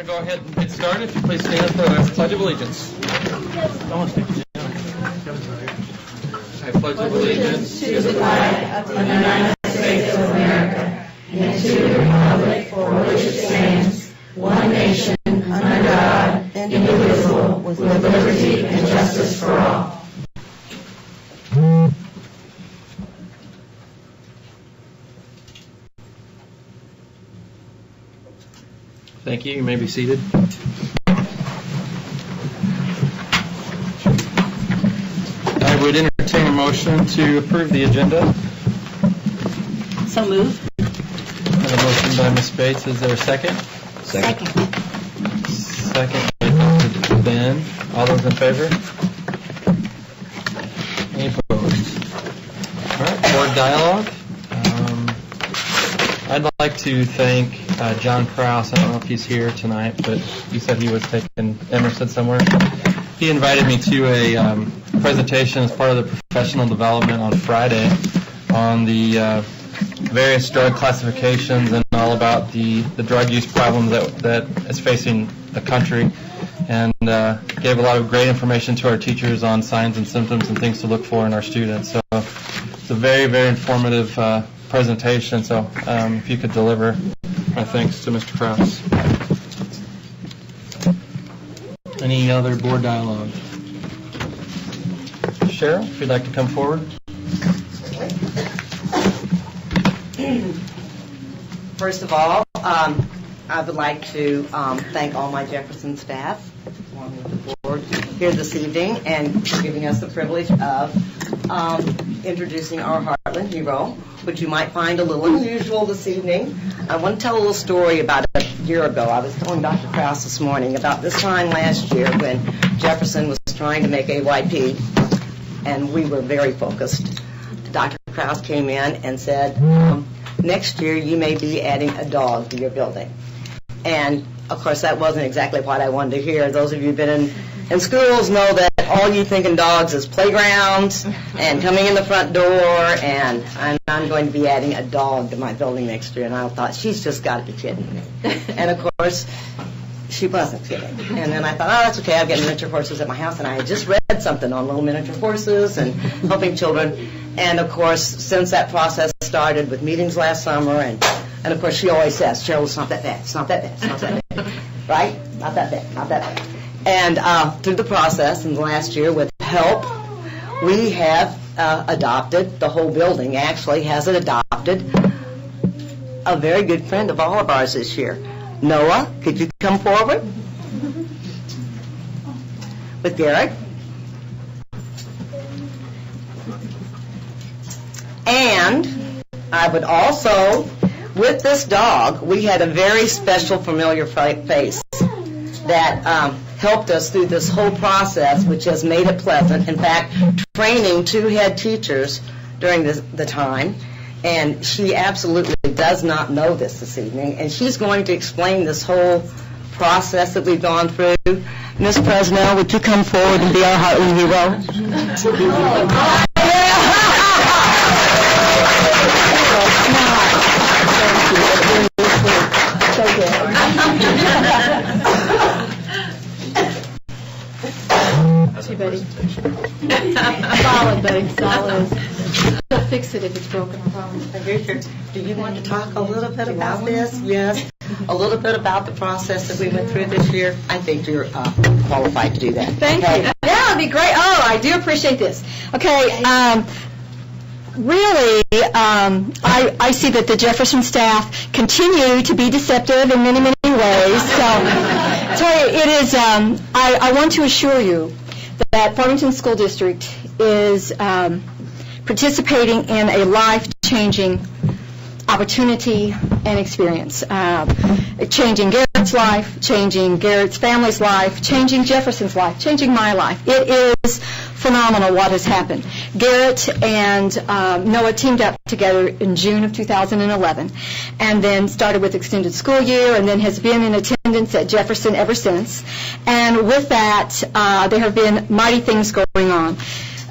to go ahead and get started. If you please stand for the Pledge of Allegiance. I pledge allegiance to the flag of the United States of America and to the republic for which it stands, one nation, under God, indivisible, with liberty and justice for all. Thank you. You may be seated. I would entertain a motion to approve the agenda. So moved. And a motion by Ms. Bates. Is there a second? Second. Second by Dr. Ben. All those in favor? Any opposed? All right, board dialogue. I'd like to thank John Krause. I don't know if he's here tonight, but he said he was taking Emerson somewhere. He invited me to a presentation as part of the professional development on Friday on the various drug classifications and all about the drug use problem that is facing the country, and gave a lot of great information to our teachers on signs and symptoms and things to look for in our students. So it's a very, very informative presentation, so if you could deliver my thanks to Mr. Krause. Any other board dialogue? Cheryl, if you'd like to come forward. First of all, I would like to thank all my Jefferson staff, along with the board, here this evening, and for giving us the privilege of introducing our Heartland hero, which you might find a little unusual this evening. I want to tell a little story about a year ago. I was telling Dr. Krause this morning about this time last year when Jefferson was trying to make AYP, and we were very focused. Dr. Krause came in and said, next year you may be adding a dog to your building. And, of course, that wasn't exactly what I wanted to hear. Those of you who've been in schools know that all you think in dogs is playgrounds and coming in the front door, and I'm going to be adding a dog to my building next year. And I thought, she's just got to be kidding me. And, of course, she wasn't kidding. And then I thought, oh, that's okay. I've got miniature horses at my house, and I had just read something on little miniature horses and helping children. And, of course, since that process started with meetings last summer, and of course, she always says, Cheryl, it's not that bad, it's not that bad, it's not that bad. Right? Not that bad, not that bad. And through the process in the last year, with help, we have adopted, the whole building actually has adopted a very good friend of all of ours this year. Noah, could you come forward? With Garrett. And I would also, with this dog, we had a very special familiar face that helped us through this whole process, which has made it pleasant. In fact, training 2 head teachers during the time, and she absolutely does not know this evening, and she's going to explain this whole process that we've gone through. Ms. Presnell, would you come forward and be our Heartland hero? Hey, Betty. Solid, Betty, solid. They'll fix it if it's broken, I promise. Do you want to talk a little bit about this? Yes. A little bit about the process that we went through this year? I think you're qualified to do that. Thank you. Yeah, that'd be great. Oh, I do appreciate this. Okay, really, I see that the Jefferson staff continue to be deceptive in many, many ways. So it is, I want to assure you that Farmington School District is participating in a life-changing opportunity and experience, changing Garrett's life, changing Garrett's family's life, changing Jefferson's life, changing my life. It is phenomenal what has happened. Garrett and Noah teamed up together in June of 2011 and then started with extended school year and then has been in attendance at Jefferson ever since. And with that, there have been mighty things going on.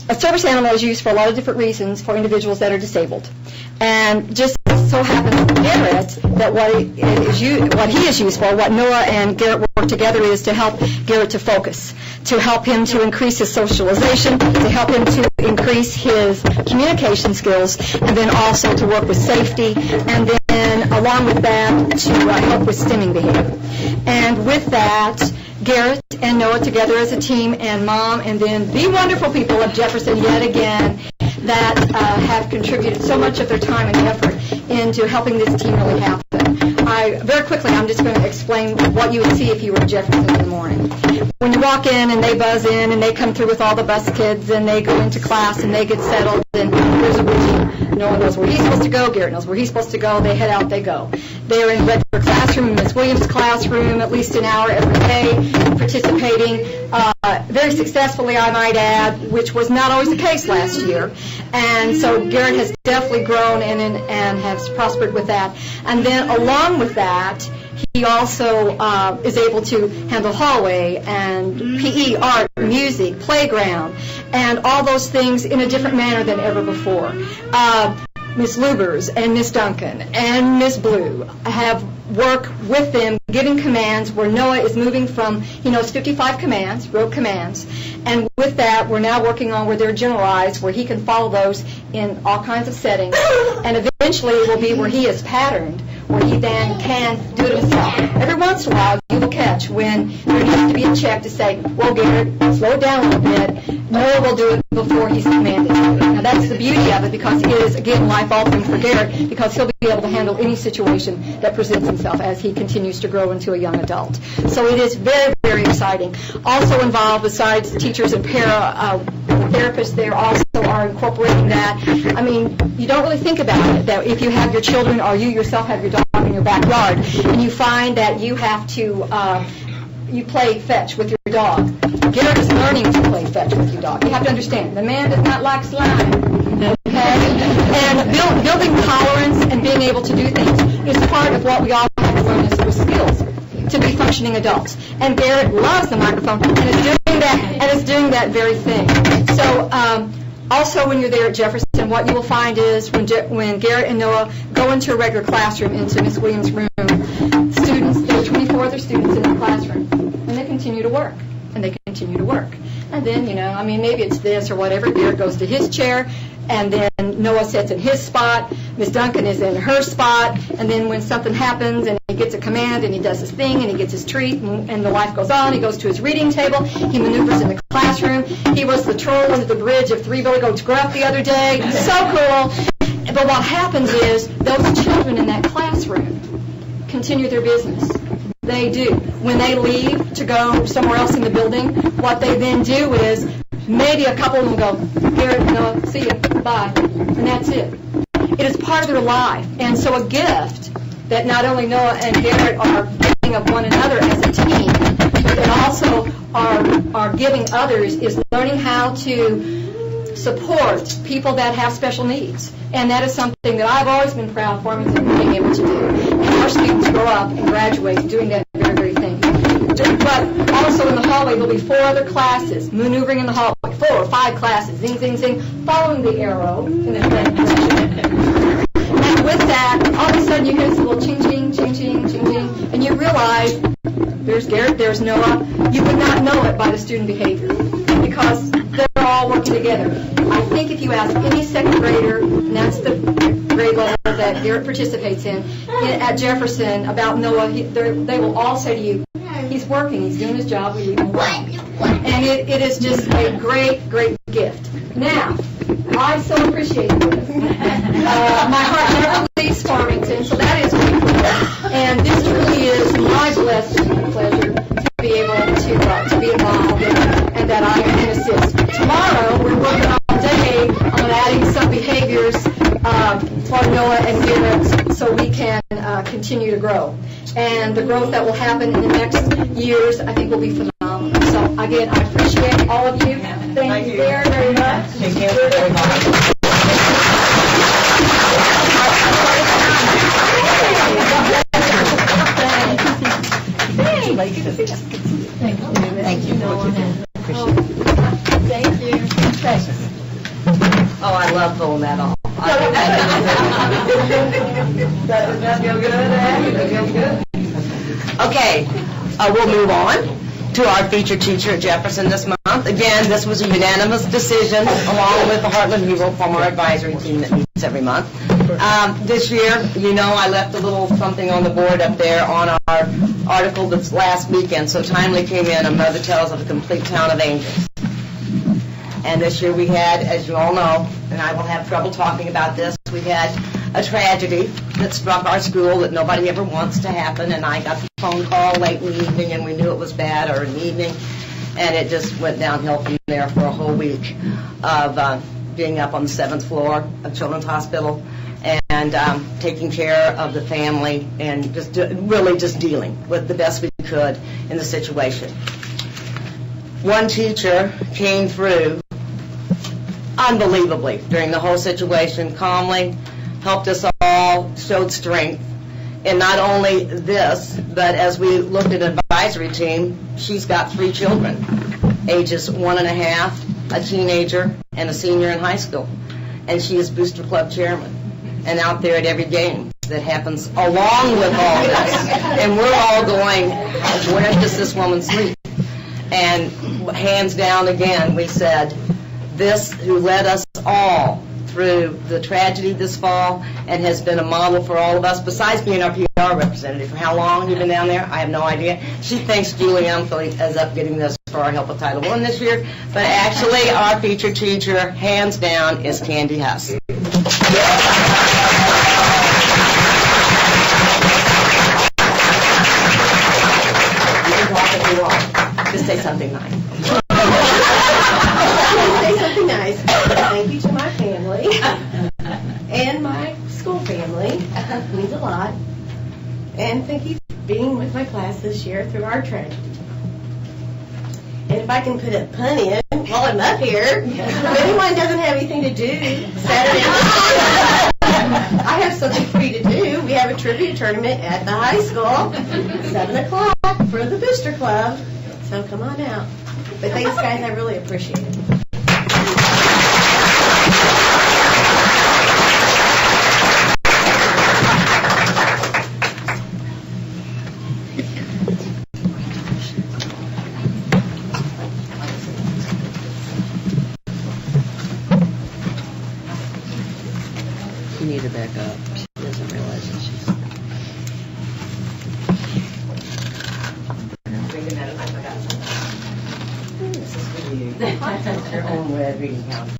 A service animal is used for a lot of different reasons for individuals that are disabled. And just so happens with Garrett that what he is used for, what Noah and Garrett work together is to help Garrett to focus, to help him to increase his socialization, to help him to increase his communication skills, and then also to work with safety, and then along with that to help with stimming behavior. And with that, Garrett and Noah together as a team, and Mom, and then the wonderful people of Jefferson yet again that have contributed so much of their time and effort into helping this team really happen. Very quickly, I'm just going to explain what you would see if you were at Jefferson in the morning. When you walk in and they buzz in and they come through with all the bus kids and they go into class and they get settled and there's a routine. Noah knows where he's supposed to go. Garrett knows where he's supposed to go. They head out, they go. They're in regular classroom, Miss Williams' classroom, at least an hour every day, participating very successfully, I might add, which was not always the case last year. And so Garrett has definitely grown and has prospered with that. And then along with that, he also is able to handle hallway and PE, art, music, playground, and all those things in a different manner than ever before. Miss Lubers and Miss Duncan and Miss Blue have worked with them, giving commands where Noah is moving from, he knows 55 commands, rote commands, and with that we're now working on where they're generalized, where he can follow those in all kinds of settings, and eventually it will be where he is patterned, where he then can do it himself. Every once in a while you will catch when there needs to be a check to say, well, Garrett, slow it down a little bit. Noah will do it before he's commanded. Now that's the beauty of it, because it is, again, life-altering for Garrett, because he'll be able to handle any situation that presents himself as he continues to grow into a young adult. So it is very, very exciting. Also involved, besides teachers and therapists, they also are incorporating that. I mean, you don't really think about it, that if you have your children or you yourself have your dog in your backyard, and you find that you have to you play fetch with your dog. Garrett is learning to play fetch with your dog. You have to understand, the man does not like slime. Okay? And building tolerance and being able to do things is part of what we all have to learn as skills to be functioning adults. And Garrett loves the microphone and is doing that very thing. So also when you're there at Jefferson, what you will find is when Garrett and Noah go into a regular classroom, into Miss Williams' room, there are 24 other students in the classroom, and they continue to work, and they continue to work. And then, maybe it's this or whatever, Garrett goes to his chair, and then Noah sits in his spot, Miss Duncan is in her spot, and then when something happens and he gets a command and he does his thing and he gets his treat and the life goes on, he goes to his reading table, he maneuvers in the classroom. He was the troll under the bridge of Three Billy Goats Gruff the other day. So cool. But what happens is those children in that classroom continue their business. They do. When they leave to go somewhere else in the building, what they then do is maybe a couple of them go, Garrett, Noah, see you, bye, and that's it. It is part of their life. And so a gift that not only Noah and Garrett are giving of one another as a team, but that also are giving others is learning how to support people that have special needs. And that is something that I've always been proud of Farmington being able to do. And our students grow up and graduate doing that very, very thing. But also in the hallway, there'll be 4 other classes, maneuvering in the hallway, 4 or 5 classes, zing, zing, zing, following the arrow in the same direction. And with that, all of a sudden you hear this little ching, ching, ching, ching, ching, ching, and you realize there's Garrett, there's Noah. You would not know it by the student behavior because they're all working together. I think if you ask any second grader, and that's the grade level that Garrett participates in at Jefferson, about Noah, they will all say to you, he's working, he's doing his job, we leave him alone. And it is just a great, great gift. Now, I so appreciate this. My heart never leaves Farmington, so that is wonderful. And this really is my blessing and pleasure to be able to be involved and that I can assist. Tomorrow, we're working all day on adding some behaviors for Noah and Garrett so we can continue to grow. And the growth that will happen in the next years, I think, will be phenomenal. So, again, I appreciate all of you. Thank you very, very much. Thank you very much. Thank you. Thank you. Oh, I love pulling that off. Does that feel good? That feels good? Okay, we'll move on to our featured teacher at Jefferson this month. Again, this was a unanimous decision along with the Heartland Hero from our advisory team that meets every month. This year, I left a little something on the board up there on our article that's last weekend, so timely came in, A Mother Tells of a Complete Town of Angels. And this year we had, as you all know, and I will have trouble talking about this, we had a tragedy that struck our school that nobody ever wants to happen, and I got the phone call late in the evening, and we knew it was bad, or in the evening, and it just went downhill from there for a whole week of being up on the 7th floor of Children's Hospital and taking care of the family and just really just dealing with the best we could in the situation. One teacher came through unbelievably during the whole situation, calmly, helped us all, showed strength. And not only this, but as we looked at an advisory team, she's got 3 children, ages 1.5, a teenager, and a senior in high school. And she is Booster Club chairman and out there at every game that happens along with all this. And we're all going, where does this woman sleep? And hands down again, we said, this who led us all through the tragedy this fall and has been a model for all of us, besides being our PR representative. For how long you've been down there, I have no idea. She thinks Julie Umfley ends up getting this for our help with Title I this year, but actually our featured teacher, hands down, is Candy Huss. You can talk if you want. Just say something nice. Say something nice. Thank you to my family and my school family. It means a lot. And thank you for being with my class this year through our tragedy. And if I can put a pun in while I'm up here, if anyone doesn't have anything to do Saturday night, I have something for you to do. We have a trivia tournament at the high school, 7 o'clock for the Booster Club. So come on out. But thanks, guys. I really appreciate it. You need to back up. She doesn't realize that she's... Wait a minute, I forgot something. This is for you. Your own red reading calendar.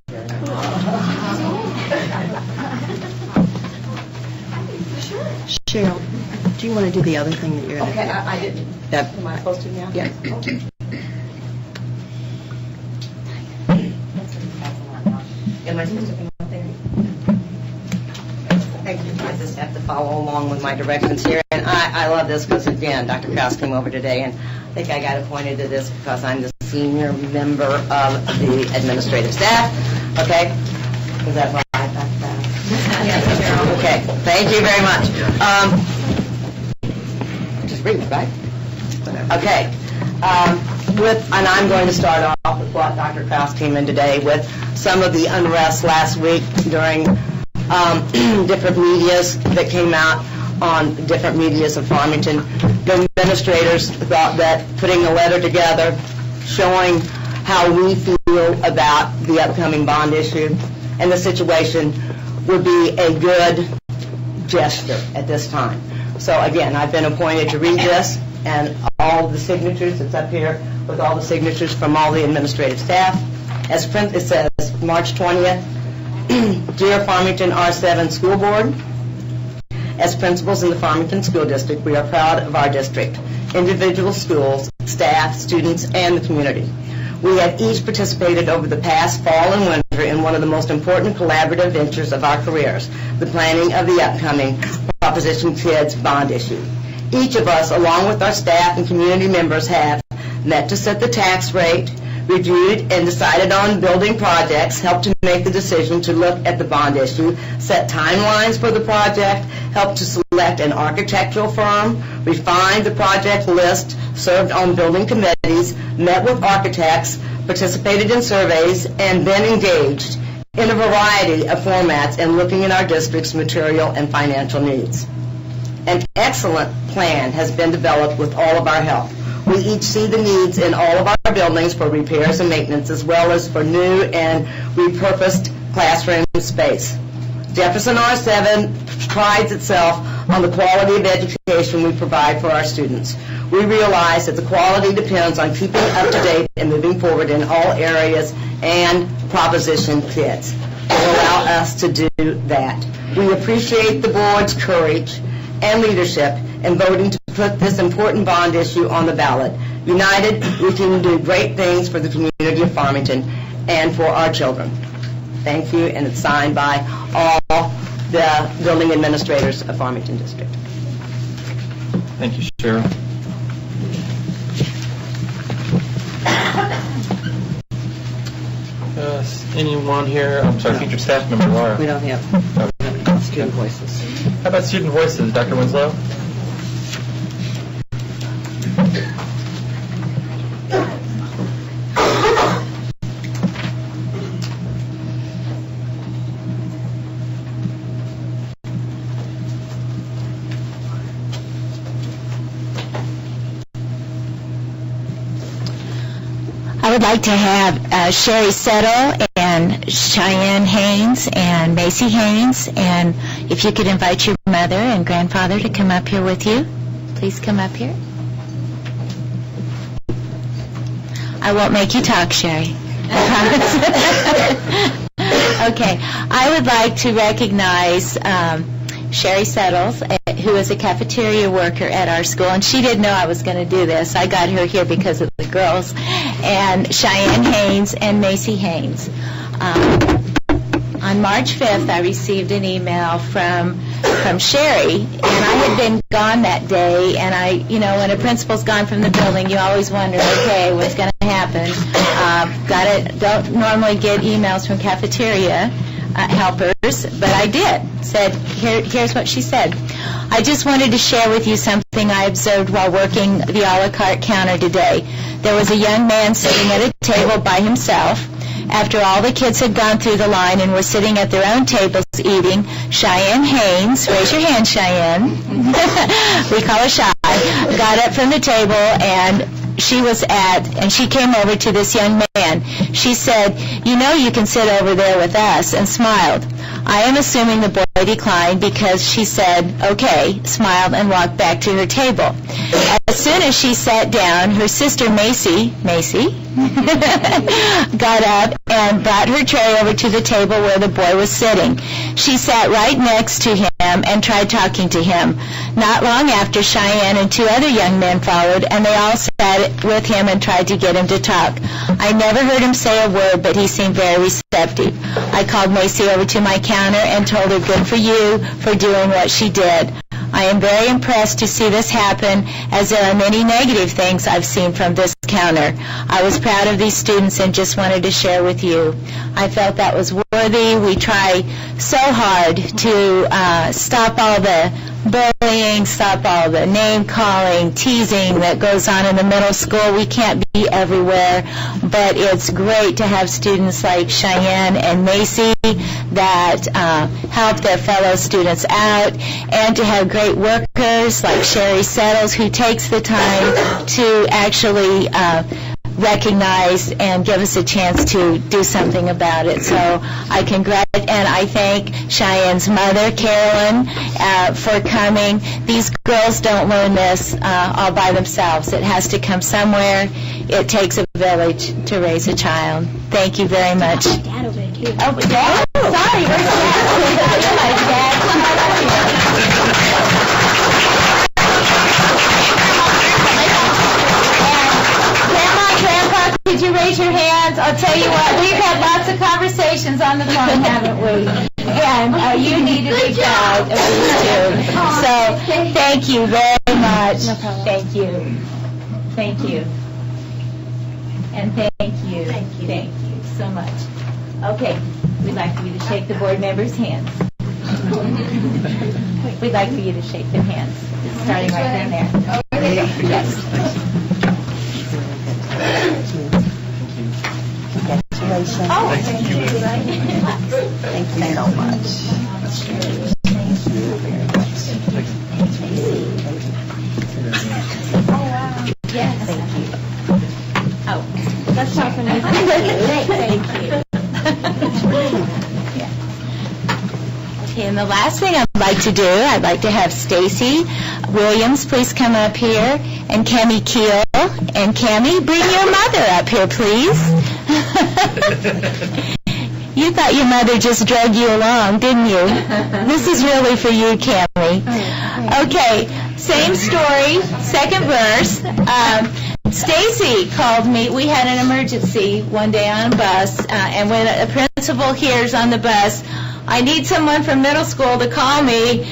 Cheryl, do you want to do the other thing that you're going to Okay, I didn't. Am I supposed to now? Yeah. Okay. Am I supposed to come out there? Thank you. I just have to follow along with my directions here. And I love this because, again, Dr. Krause came over today, and I think I got appointed to this because I'm the senior member of the administrative staff. Okay? Is that right, Dr. Krause? Yes. Okay. Thank you very much. Just read, right? Okay. And I'm going to start off with what Dr. Krause came in today with some of the unrest last week during different medias that came out on different medias of Farmington. The administrators thought that putting a letter together showing how we feel about the upcoming bond issue and the situation would be a good gesture at this time. So again, I've been appointed to read this, and all the signatures, it's up here with all the signatures from all the administrative staff. As it says, March 20th, Dear Farmington R7 School Board, as principals in the Farmington School District, we are proud of our district, individual schools, staff, students, and the community. We have each participated over the past fall and winter in one of the most important collaborative ventures of our careers, the planning of the upcoming Proposition Kids bond issue. Each of us, along with our staff and community members, have met to set the tax rate, reviewed and decided on building projects, helped to make the decision to look at the bond issue, set timelines for the project, helped to select an architectural firm, refined the project list, served on building committees, met with architects, participated in surveys, and then engaged in a variety of formats and looking at our district's material and financial needs. An excellent plan has been developed with all of our help. We each see the needs in all of our buildings for repairs and maintenance, as well as for new and repurposed classroom space. Jefferson R7 prides itself on the quality of education we provide for our students. We realize that the quality depends on keeping up to date and moving forward in all areas, and Proposition Kids will allow us to do that. We appreciate the board's courage and leadership in voting to put this important bond issue on the ballot. United, we can do great things for the community of Farmington and for our children. Thank you, and it's signed by all the building administrators of Farmington District. Thank you, Cheryl. Anyone here? I'm sorry, future staff member Laura. We don't have student voices. How about student voices, Dr. Winslow? I would like to have Sherry Settle and Cheyenne Haynes and Macy Haynes, and if you could invite your mother and grandfather to come up here with you. Please come up here. I won't make you talk, Sherry. Okay. I would like to recognize Sherry Settles, who is a cafeteria worker at our school, and she didn't know I was going to do this. I got her here because of the girls, and Cheyenne Haynes and Macy Haynes. On March 5th, I received an email from Sherry, and I had been gone that day, and when a principal's gone from the building, you always wonder, okay, what's going to happen? Don't normally get emails from cafeteria helpers, but I did. Here's what she said. I just wanted to share with you something I observed while working the a la carte counter today. There was a young man sitting at a table by himself. After all the kids had gone through the line and were sitting at their own tables eating, Cheyenne Haynes, raise your hand, Cheyenne, we call her Shy, got up from the table and she came over to this young man. She said, you can sit over there with us, and smiled. I am assuming the boy declined because she said, okay, smiled, and walked back to her table. As soon as she sat down, her sister Macy, got up and brought her tray over to the table where the boy was sitting. She sat right next to him and tried talking to him. Not long after, Cheyenne and two other young men followed, and they all sat with him and tried to get him to talk. I never heard him say a word, but he seemed very receptive. I called Macy over to my counter and told her good for you for doing what she did. I am very impressed to see this happen, as there are many negative things I've seen from this counter. I was proud of these students and just wanted to share with you. I felt that was worthy. We try so hard to stop all the bullying, stop all the name-calling, teasing that goes on in the middle school. We can't be everywhere, but it's great to have students like Cheyenne and Macy that help their fellow students out, and to have great workers like Sherry Settles, who takes the time to actually recognize and give us a chance to do something about it. So I congratulate and I thank Cheyenne's mother, Carolyn, for coming. These girls don't learn this all by themselves. It has to come somewhere. It takes a village to raise a child. Thank you very much. Dad over there, too. Oh, Dad? Sorry, where's Dad? Grandpa, could you raise your hands? I'll tell you what, we've had lots of conversations on the phone, haven't we? And you need to be proud of these two. So thank you very much. No problem. Thank you. Thank you. And thank you. Thank you so much. Okay, we'd like for you to shake the board members' hands. We'd like for you to shake their hands, starting right then there. Yes. Yes, Congratulations. Oh, Thank you. Thank you so much. Yes. Thank you. Oh, that's not for me. Thank you. Okay, and the last thing I'd like to do, I'd like to have Stacy Williams please come up here, and Cammie Keel. And Cammie, bring your mother up here, please. You thought your mother just drug you along, didn't you? This is really for you, Cammie. Okay, same story, second verse. Stacy called me. We had an emergency one day on a bus, and when a principal hears on the bus, I need someone from middle school to call me,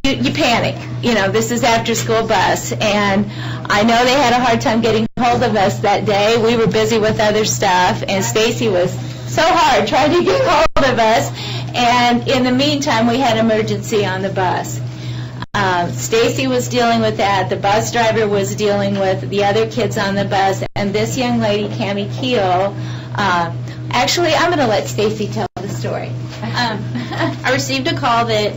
you panic. You know, this is after school bus, and I know they had a hard time getting hold of us that day. We were busy with other stuff, and Stacy was so hard trying to get hold of us, and in the meantime, we had emergency on the bus. Stacy was dealing with that. The bus driver was dealing with the other kids on the bus, and this young lady, Cammie Keel, actually, I'm going to let Stacy tell the story. I received a call that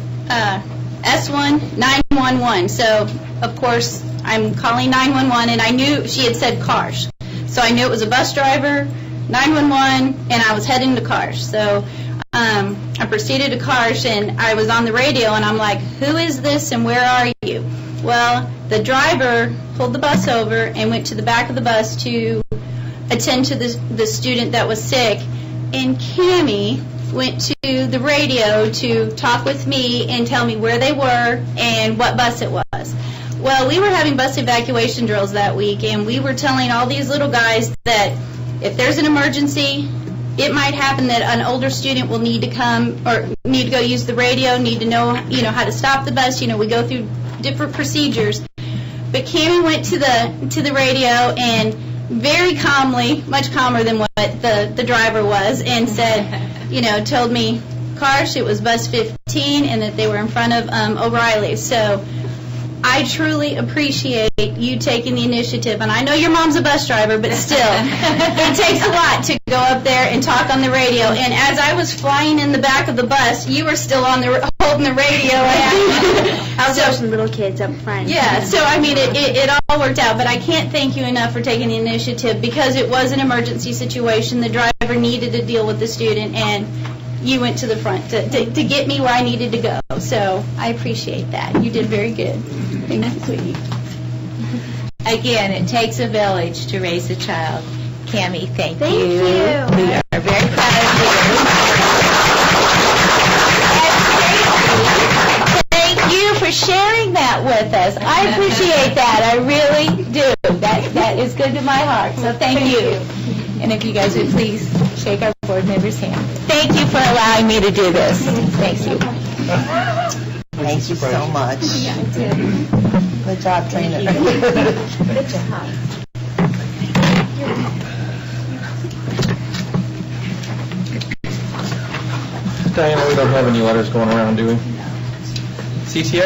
S1 911. So, of course, I'm calling 911, and I knew she had said cars. So I knew it was a bus driver, 911, and I was heading to cars. So I proceeded to cars, and I was on the radio, and I'm like, who is this, and where are you? Well, the driver pulled the bus over and went to the back of the bus to attend to the student that was sick, and Cammie went to the radio to talk with me and tell me where they were and what bus it was. Well, we were having bus evacuation drills that week, and we were telling all these little guys that if there's an emergency, it might happen that an older student will need to come or need to go use the radio, need to know, how to stop the bus. We go through different procedures. But Cammie went to the radio and very calmly, much calmer than what the driver was, and said, told me, Karsh, it was bus 15 and that they were in front of O'Reilly's. So I truly appreciate you taking the initiative. And I know your mom's a bus driver, but still, it takes a lot to go up there and talk on the radio. And as I was flying in the back of the bus, you were still holding the radio. I was watching little kids up front. Yeah, so I mean, it all worked out. But I can't thank you enough for taking the initiative because it was an emergency situation. The driver needed to deal with the student, and you went to the front to get me where I needed to go. So I appreciate that. You did very good. Thank you, sweetie. Again, it takes a village to raise a child. Cammie, thank you. Thank you. We are very proud of you. And thank you for sharing that with us. I appreciate that. I really do. That is good to my heart. So thank you. And if you guys would please shake our board member's hand. Thank you for allowing me to do this. Thank you. Thank you so much. Good job, trainer. Good job. Diana, we don't have any letters going around, do we? CTA?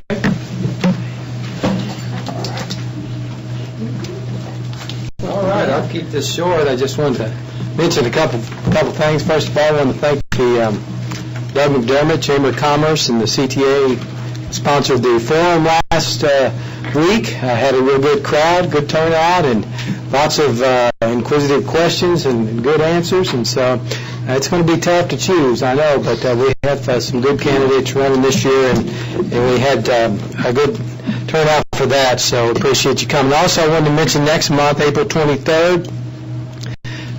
All right, I'll keep this short. I just wanted to mention a couple things. First of all, I want to thank the Doug McDermott, Chamber of Commerce, and the CTA sponsored the forum last week. I had a real good crowd, good turnout, and lots of inquisitive questions and good answers. And so it's going to be tough to choose, I know, but we have some good candidates running this year, and we had a good turnout for that, so appreciate you coming. Also, I wanted to mention next month, April 23rd,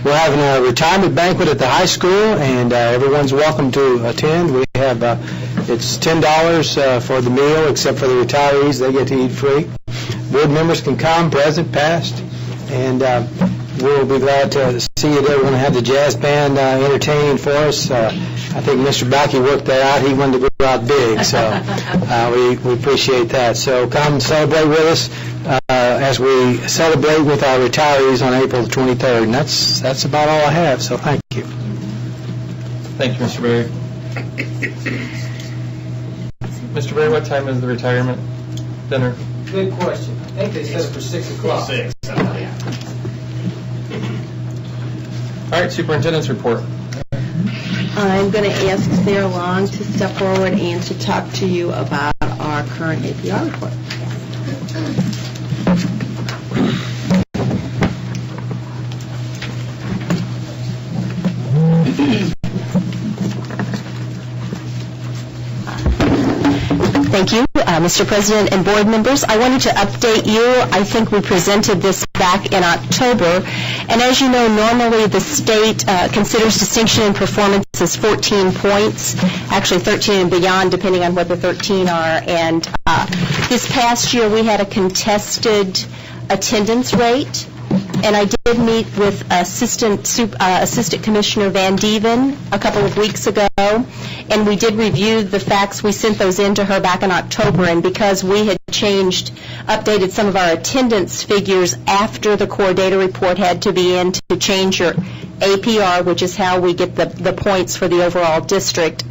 we're having a retirement banquet at the high school, and everyone's welcome to attend. We have it's $10 for the meal, except for the retirees; they get to eat free. Board members can come, present, past, and we'll be glad to see you there. We're going to have the jazz band entertaining for us. I think Mr. Backey worked that out. He wanted to go out big, so we appreciate that. So come and celebrate with us as we celebrate with our retirees on April the 23rd. And that's about all I have, so thank you. Thank you, Mr. Berry. Mr. Berry, what time is the retirement dinner? Good question. I think they set it for 6 o'clock. All right, superintendent's report. I'm going to ask Sarah Long to step forward and to talk to you about our current APR report. Thank you, Mr. President and board members. I wanted to update you. I think we presented this back in October. And as you know, normally the state considers distinction in performance as 14 points, actually 13 and beyond, depending on what the 13 are. And this past year, we had a contested attendance rate. And I did meet with Assistant Commissioner Van Dieven a couple of weeks ago, and we did review the facts. We sent those in to her back in October, and because we had updated some of our attendance figures after the core data report had to be in to change your APR, which is how we get the points for the overall district,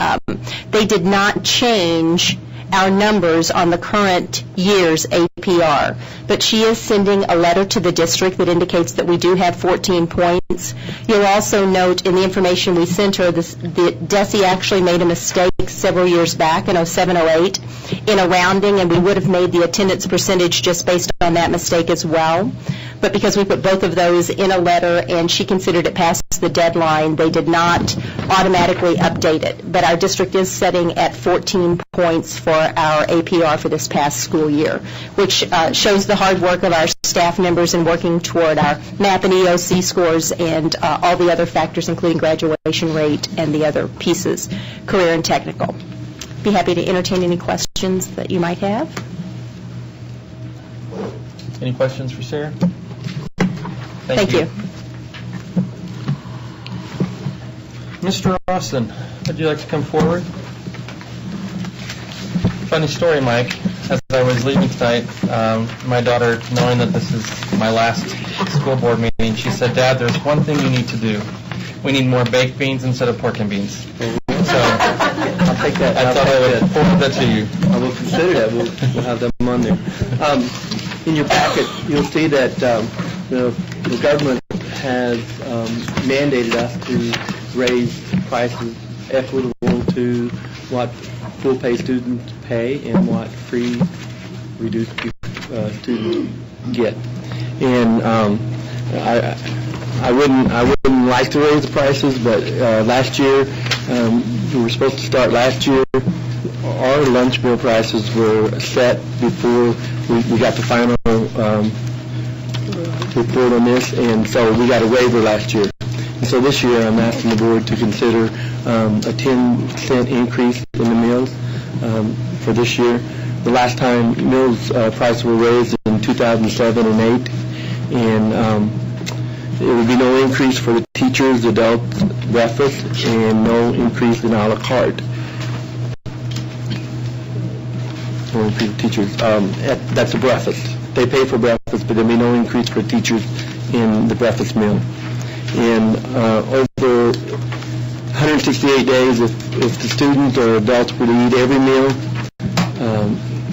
they did not change our numbers on the current year's APR. But she is sending a letter to the district that indicates that we do have 14 points. You'll also note in the information we sent her that DESE actually made a mistake several years back in 07-08 in a rounding, and we would have made the attendance percentage just based on that mistake as well. But because we put both of those in a letter and she considered it past the deadline, they did not automatically update it. But our district is setting at 14 points for our APR for this past school year, which shows the hard work of our staff members in working toward our MAP and EOC scores and all the other factors, including graduation rate and the other pieces, career and technical. Be happy to entertain any questions that you might have. Any questions for Sarah? Thank you. Mr. Austin, would you like to come forward? Funny story, Mike. As I was leaving tonight, my daughter, knowing that this is my last school board meeting, she said, "Dad, there's one thing you need to do. We need more baked beans instead of pork and beans." So I'll take that. I thought I would forward that to you. I will consider that. We'll have them on there. In your packet, you'll see that the government has mandated us to raise prices equitable to what full-pay students pay and what free reduced students get. And I wouldn't like to raise the prices, but last year we were supposed to start last year. Our lunch meal prices were set before we got the final report on this, and so we got a waiver last year. And so this year I'm asking the board to consider a 10-cent increase in the meals for this year. The last time meals prices were raised in 2007 and 8, and there would be no increase for the teachers, adult breakfast, and no increase in a la carte. No increase for teachers. That's the breakfast. They pay for breakfast, but there'll be no increase for teachers in the breakfast meal. And over 168 days, if the students or adults were to eat every meal,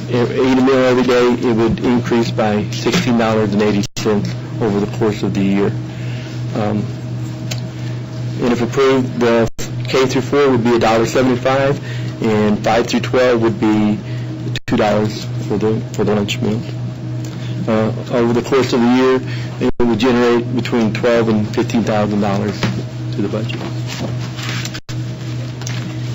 eat a meal every day, it would increase by $16.80 over the course of the year. And if approved, the K through 4 would be $1.75, and 5 through 12 would be $2 for the lunch meal. Over the course of the year, it would generate between $12,000 and $15,000 to the budget.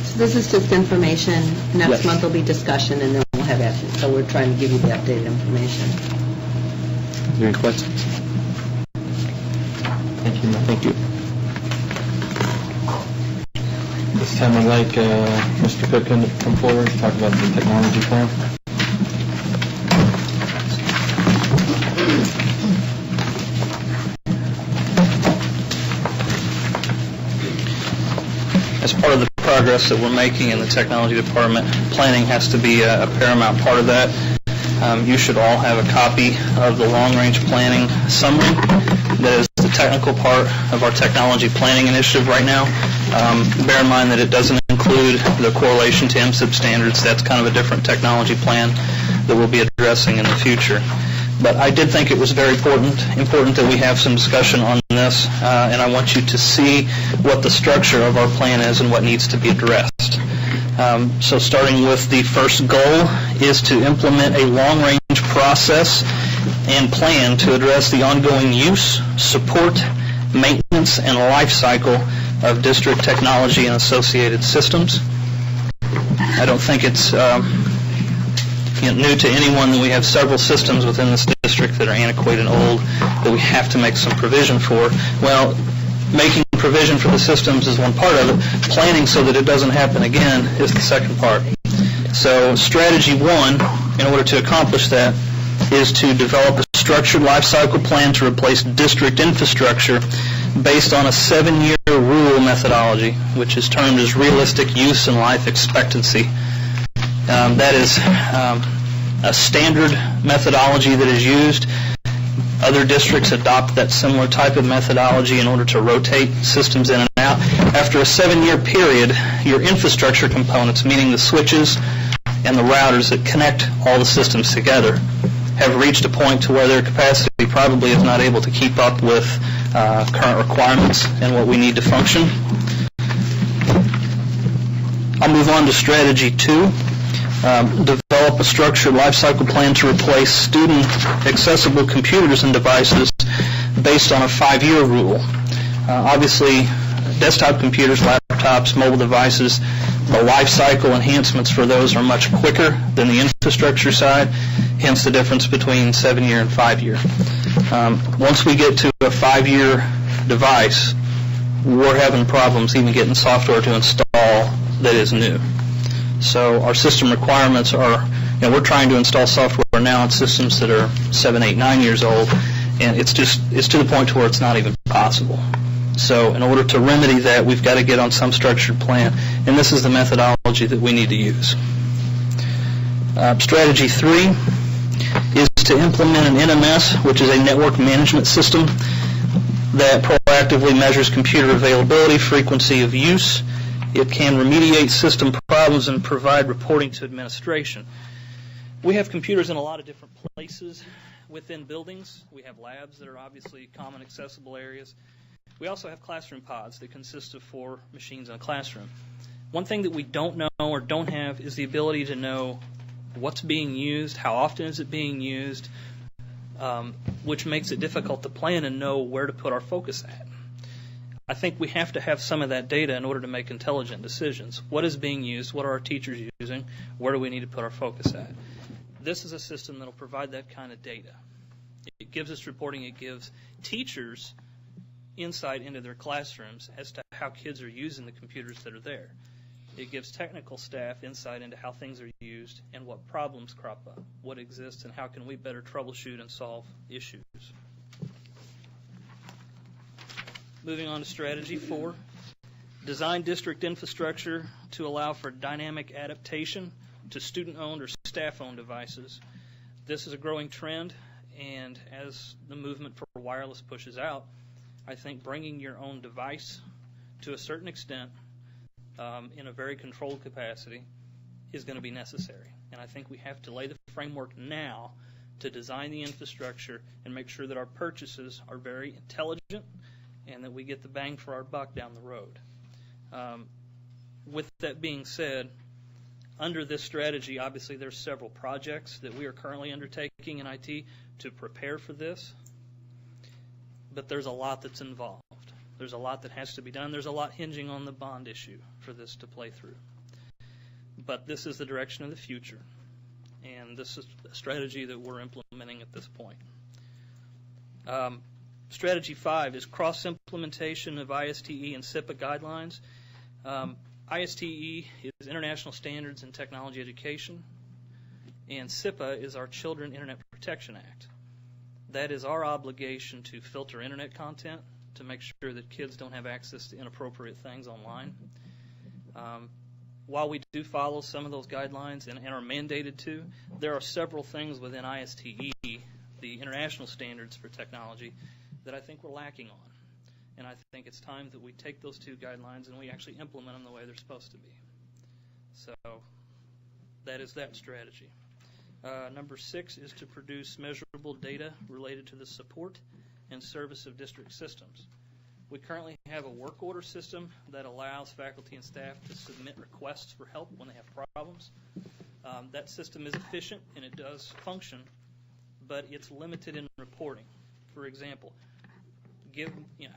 So this is just information. Next Yes. month will be discussion, and then we'll have action. So we're trying to give you the updated information. Any questions? Thank you. Thank you. This time I'd like Mr. Cook to come forward to talk about the technology plan. As part of the progress that we're making in the technology department, planning has to be a paramount part of that. You should all have a copy of the long-range planning summary. That is the technical part of our technology planning initiative right now. Bear in mind that it doesn't include the correlation to MSIP standards. That's kind of a different technology plan that we'll be addressing in the future. But I did think it was very important that we have some discussion on this, and I want you to see what the structure of our plan is and what needs to be addressed. So starting with the first goal is to implement a long-range process and plan to address the ongoing use, support, maintenance, and life cycle of district technology and associated systems. I don't think it's new to anyone that we have several systems within this district that are antiquated and old that we have to make some provision for. Well, making provision for the systems is one part of it. Planning so that it doesn't happen again is the second part. So strategy one, in order to accomplish that, is to develop a structured life cycle plan to replace district infrastructure based on a 7-year rule methodology, which is termed as realistic use and life expectancy. That is a standard methodology that is used. Other districts adopt that similar type of methodology in order to rotate systems in and out. After a 7-year period, your infrastructure components, meaning the switches and the routers that connect all the systems together, have reached a point to where their capacity probably is not able to keep up with current requirements and what we need to function. I'll move on to strategy 2. Develop a structured life cycle plan to replace student-accessible computers and devices based on a 5-year rule. Obviously, desktop computers, laptops, mobile devices, the life cycle enhancements for those are much quicker than the infrastructure side, hence the difference between 7-year and 5-year. Once we get to a 5-year device, we're having problems even getting software to install that is new. So our system requirements are, we're trying to install software now on systems that are 7, 8, 9 years old, and it's to the point to where it's not even possible. So in order to remedy that, we've got to get on some structured plan, and this is the methodology that we need to use. Strategy 3 is to implement an NMS, which is a network management system that proactively measures computer availability, frequency of use. It can remediate system problems and provide reporting to administration. We have computers in a lot of different places within buildings. We have labs that are obviously common accessible areas. We also have classroom pods that consist of 4 machines in a classroom. One thing that we don't know or don't have is the ability to know what's being used, how often is it being used, which makes it difficult to plan and know where to put our focus at. I think we have to have some of that data in order to make intelligent decisions. What is being used? What are our teachers using? Where do we need to put our focus at? This is a system that will provide that kind of data. It gives us reporting. It gives teachers insight into their classrooms as to how kids are using the computers that are there. It gives technical staff insight into how things are used and what problems crop up, what exists, and how can we better troubleshoot and solve issues. Moving on to strategy 4, design district infrastructure to allow for dynamic adaptation to student-owned or staff-owned devices. This is a growing trend, and as the movement for wireless pushes out, I think bringing your own device to a certain extent in a very controlled capacity is going to be necessary. And I think we have to lay the framework now to design the infrastructure and make sure that our purchases are very intelligent and that we get the bang for our buck down the road. With that being said, under this strategy, obviously there's several projects that we are currently undertaking in IT to prepare for this, but there's a lot that's involved. There's a lot that has to be done. There's a lot hinging on the bond issue for this to play through. But this is the direction of the future, and this is a strategy that we're implementing at this point. Strategy 5 is cross-implementation of ISTE and SIPA guidelines. ISTE is International Standards in Technology Education, and SIPA is our Children Internet Protection Act. That is our obligation to filter Internet content to make sure that kids don't have access to inappropriate things online. While we do follow some of those guidelines and are mandated to, there are several things within ISTE, the International Standards for Technology, that I think we're lacking on. And I think it's time that we take those 2 guidelines and we actually implement them the way they're supposed to be. So that is that strategy. Number 6 is to produce measurable data related to the support and service of district systems. We currently have a work order system that allows faculty and staff to submit requests for help when they have problems. That system is efficient and it does function, but it's limited in reporting. For example,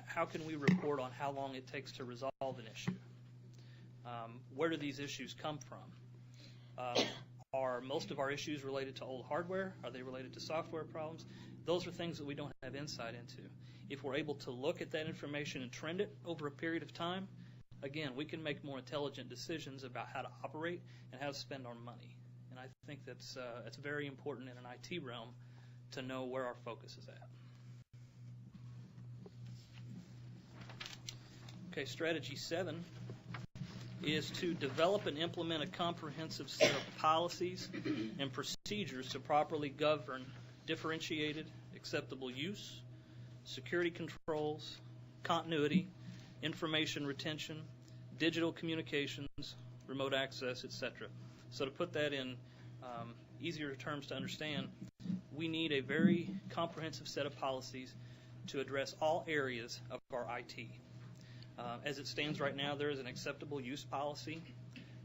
how can we report on how long it takes to resolve an issue? Where do these issues come from? Are most of our issues related to old hardware? Are they related to software problems? Those are things that we don't have insight into. If we're able to look at that information and trend it over a period of time, again, we can make more intelligent decisions about how to operate and how to spend our money. And I think that's very important in an IT realm to know where our focus is at. Okay, strategy 7 is to develop and implement a comprehensive set of policies and procedures to properly govern differentiated, acceptable use, security controls, continuity, information retention, digital communications, remote access, etc. So to put that in easier terms to understand, we need a very comprehensive set of policies to address all areas of our IT. As it stands right now, there is an acceptable use policy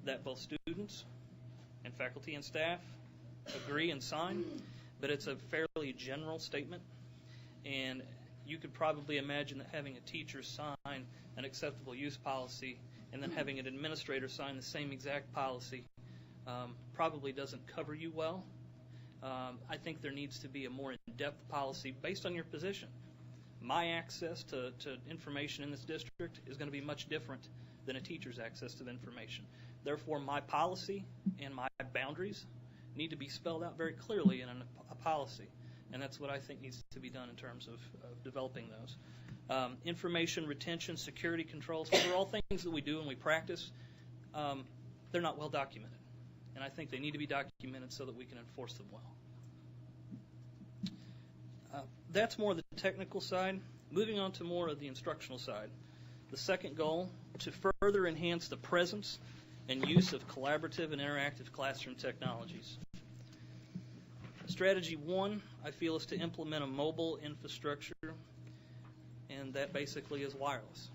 that both students and faculty and staff agree and sign, but it's a fairly general statement, and you could probably imagine that having a teacher sign an acceptable use policy and then having an administrator sign the same exact policy probably doesn't cover you well. I think there needs to be a more in-depth policy based on your position. My access to information in this district is going to be much different than a teacher's access to the information. Therefore, my policy and my boundaries need to be spelled out very clearly in a policy, and that's what I think needs to be done in terms of developing those. Information retention, security controls, those are all things that we do and we practice. They're not well documented, and I think they need to be documented so that we can enforce them well. That's more the technical side. Moving on to more of the instructional side. The second goal, to further enhance the presence and use of collaborative and interactive classroom technologies. Strategy 1, I feel, is to implement a mobile infrastructure, and that basically is wireless.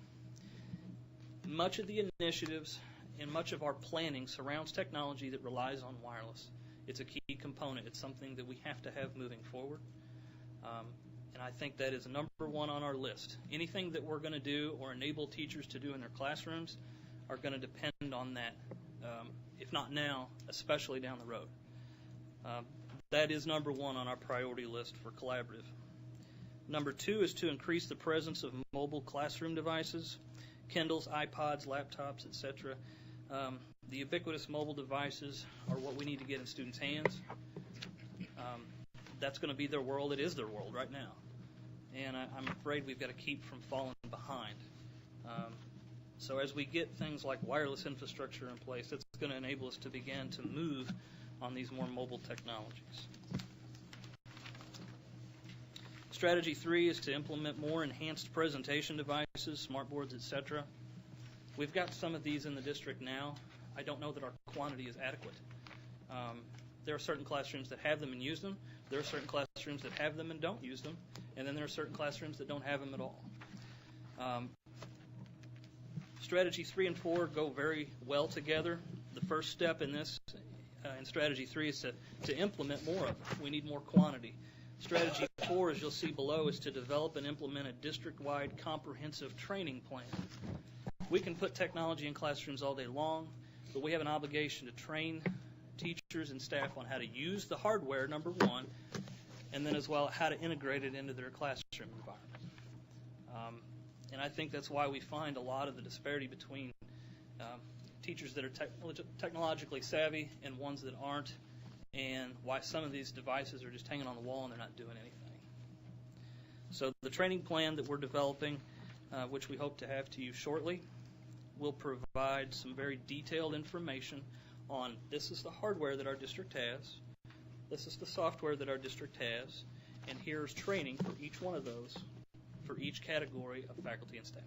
Much of the initiatives and much of our planning surrounds technology that relies on wireless. It's a key component. It's something that we have to have moving forward. And I think that is number 1 on our list. Anything that we're going to do or enable teachers to do in their classrooms are going to depend on that, if not now, especially down the road. That is number 1 on our priority list for collaborative. Number 2 is to increase the presence of mobile classroom devices, Kindles, iPods, laptops, etc. The ubiquitous mobile devices are what we need to get in students' hands. That's going to be their world. It is their world right now. And I'm afraid we've got to keep from falling behind. So as we get things like wireless infrastructure in place, it's going to enable us to begin to move on these more mobile technologies. Strategy 3 is to implement more enhanced presentation devices, smartboards, etc. We've got some of these in the district now. I don't know that our quantity is adequate. There are certain classrooms that have them and use them. There are certain classrooms that have them and don't use them. And then there are certain classrooms that don't have them at all. Strategy 3 and 4 go very well together. The first step in this, in Strategy 3, is to implement more of it. We need more quantity. Strategy 4, as you'll see below, is to develop and implement a district-wide comprehensive training plan. We can put technology in classrooms all day long, but we have an obligation to train teachers and staff on how to use the hardware, number 1, and then as well how to integrate it into their classroom environment. And I think that's why we find a lot of the disparity between teachers that are technologically savvy and ones that aren't, and why some of these devices are just hanging on the wall and they're not doing anything. So the training plan that we're developing, which we hope to have to you shortly, will provide some very detailed information on this is the hardware that our district has, this is the software that our district has, and here's training for each one of those for each category of faculty and staff.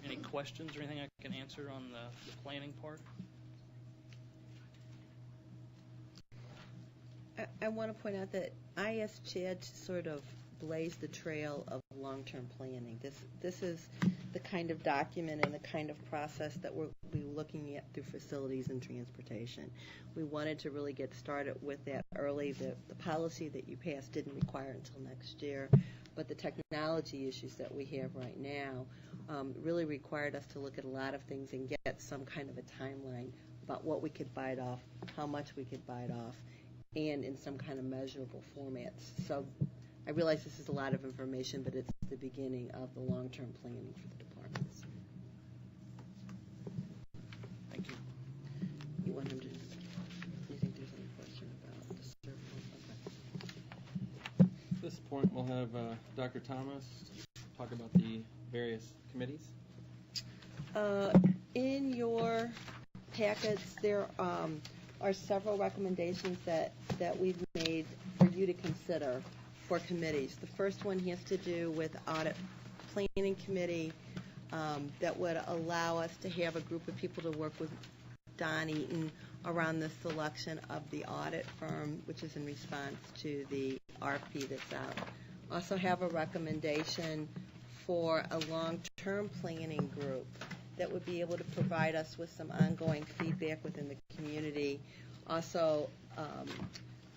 Any questions or anything I can answer on the planning part? I want to point out that I asked Chad to sort of blaze the trail of long-term planning. This is the kind of document and the kind of process that we'll be looking at through facilities and transportation. We wanted to really get started with that early. The policy that you passed didn't require until next year, but the technology issues that we have right now really required us to look at a lot of things and get some kind of a timeline about what we could bite off, how much we could bite off, and in some kind of measurable formats. So I realize this is a lot of information, but it's the beginning of the long-term planning for the departments. Thank you. You want him to, you think there's any question about the survey? Okay. At this point, we'll have Dr. Thomas talk about the various committees. In your packets, there are several recommendations that we've made for you to consider for committees. The first one has to do with audit planning committee that would allow us to have a group of people to work with Don Eaton around the selection of the audit firm, which is in response to the RFP that's out. Also have a recommendation for a long-term planning group that would be able to provide us with some ongoing feedback within the community. Also,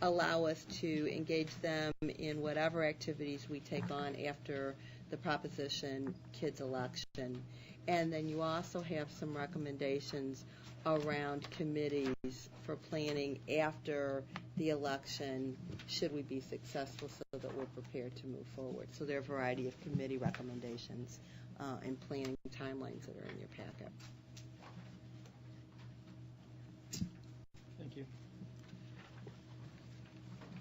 allow us to engage them in whatever activities we take on after the Proposition Kids election. And then you also have some recommendations around committees for planning after the election, should we be successful, so that we're prepared to move forward. So there are a variety of committee recommendations and planning timelines that are in your packet. Thank you.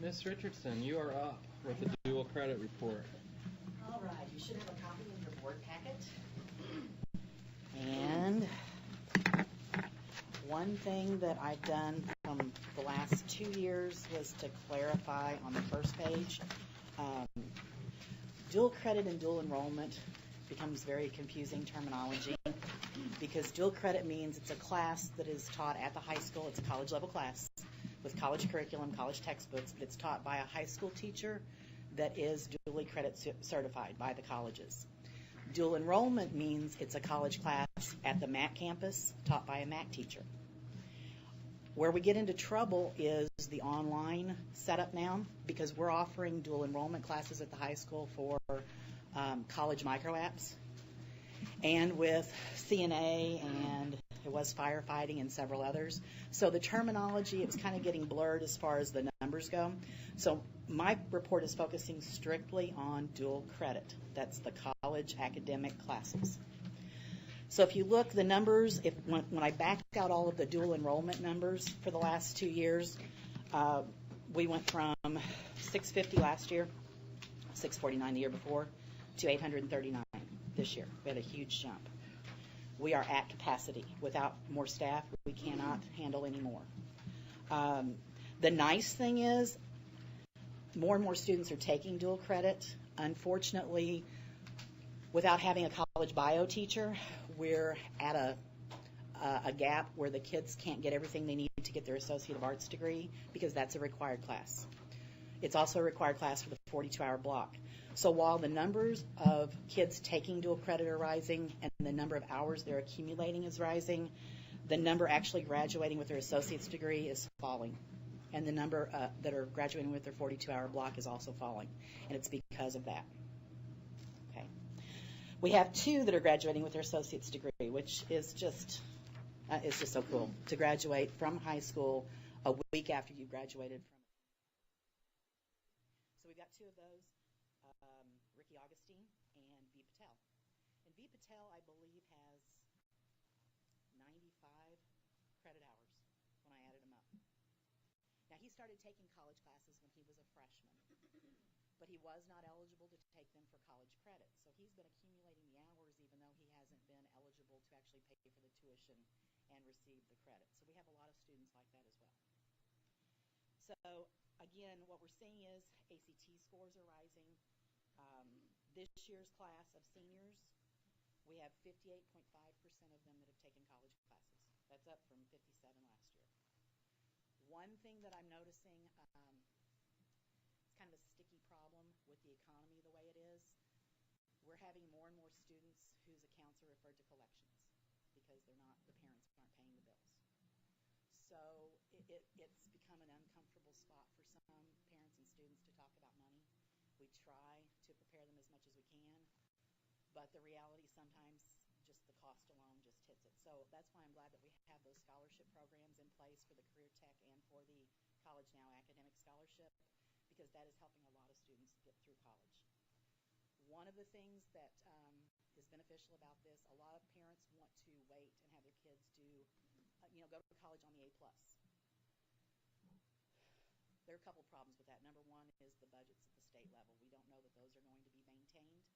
Ms. Richardson, you are up with the dual credit report. All right, you should have a copy in your board packet. And one thing that I've done from the last 2 years was to clarify on the first page. Dual credit and dual enrollment becomes very confusing terminology because dual credit means it's a class that is taught at the high school. It's a college level class with college curriculum, college textbooks, but it's taught by a high school teacher that is dually credit certified by the colleges. Dual enrollment means it's a college class at the MAC campus taught by a MAC teacher. Where we get into trouble is the online setup now, because we're offering dual enrollment classes at the high school for college micro apps, and with CNA, and it was firefighting and several others. So the terminology, it's kind of getting blurred as far as the numbers go. So my report is focusing strictly on dual credit. That's the college academic classes. So if you look, the numbers, when I back out all of the dual enrollment numbers for the last 2 years, we went from 650 last year, 649 the year before, to 839 this year. We had a huge jump. We are at capacity. Without more staff, we cannot handle any more. The nice thing is more and more students are taking dual credit. Unfortunately, without having a college bio teacher, we're at a gap where the kids can't get everything they need to get their Associate of Arts degree because that's a required class. It's also a required class for the 42-hour block. So while the numbers of kids taking dual credit are rising and the number of hours they're accumulating is rising, the number actually graduating with their associate's degree is falling. And the number that are graduating with their 42-hour block is also falling. And it's because of that. Okay. We have 2 that are graduating with their associate's degree, which is just so cool, to graduate from high school a week after you graduated from. So we've got 2 of those, Ricky Augustine and V. Patel. And V. Patel, I believe, has 95 credit hours when I added him up. Now, he started taking college classes when he was a freshman, but he was not eligible to take them for college credit. So he's been accumulating the hours even though he hasn't been eligible to actually pay for the tuition and receive the credit. So we have a lot of students like that as well. So again, what we're seeing is ACT scores are rising. This year's class of seniors We have 58.5% of them that have taken college classes. That's up from 57 last year. One thing that I'm noticing, it's kind of a sticky problem with the economy the way it is. We're having more and more students whose accounts are referred to collections because the parents aren't paying the bills. So it's become an uncomfortable spot for some parents and students to talk about money. We try to prepare them as much as we can, but the reality sometimes just the cost alone just hits it. So that's why I'm glad that we have those scholarship programs in place for the Career Tech and for the College Now Academic Scholarship, because that is helping a lot of students get through college. One of the things that is beneficial about this, a lot of parents want to wait and have their kids do, go to college on the A+. There are a couple problems with that. Number one is the budgets at the state level. We don't know that those are going to be maintained.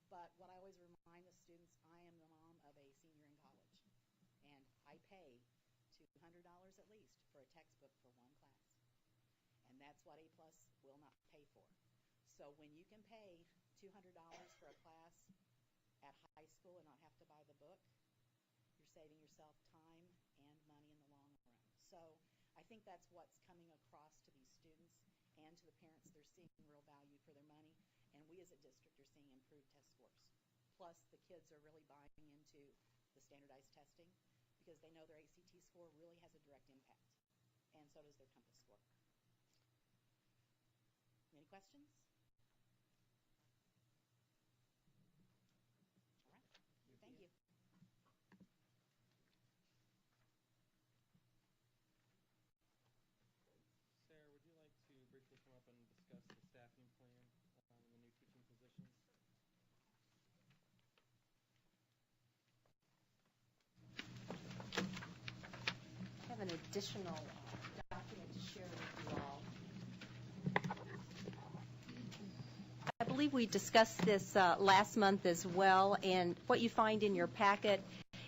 But what I always remind the students, I am the mom of a senior in college, and I pay $200 at least for a textbook for one class. And that's what A+ will not pay for. So when you can pay $200 for a class at high school and not have to buy the book, you're saving yourself time and money in the long run. So I think that's what's coming across to these students and to the parents. They're seeing real value for their money, and we as a district are seeing improved test scores. Plus, the kids are really buying into the standardized testing because they know their ACT score really has a direct impact, and so does their Compass score. Any questions? All right. Thank you. Sarah, would you like to briefly come up and discuss the staffing plan and the new teaching positions? I have an additional document to share with you all. I believe we discussed this last month as well, and what you find in your packet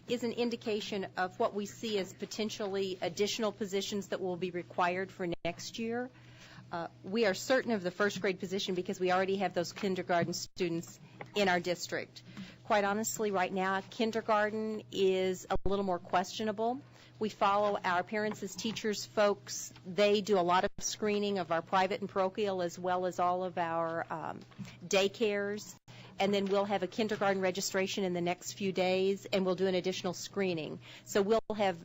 is an indication of what we see as potentially additional positions that will be required for next year. We are certain of the first grade position because we already have those kindergarten students in our district. Quite honestly, right now, kindergarten is a little more questionable. We follow our parents as teachers folks. They do a lot of screening of our private and parochial as well as all of our daycares. And then we'll have a kindergarten registration in the next few days, and we'll do an additional screening. So we'll have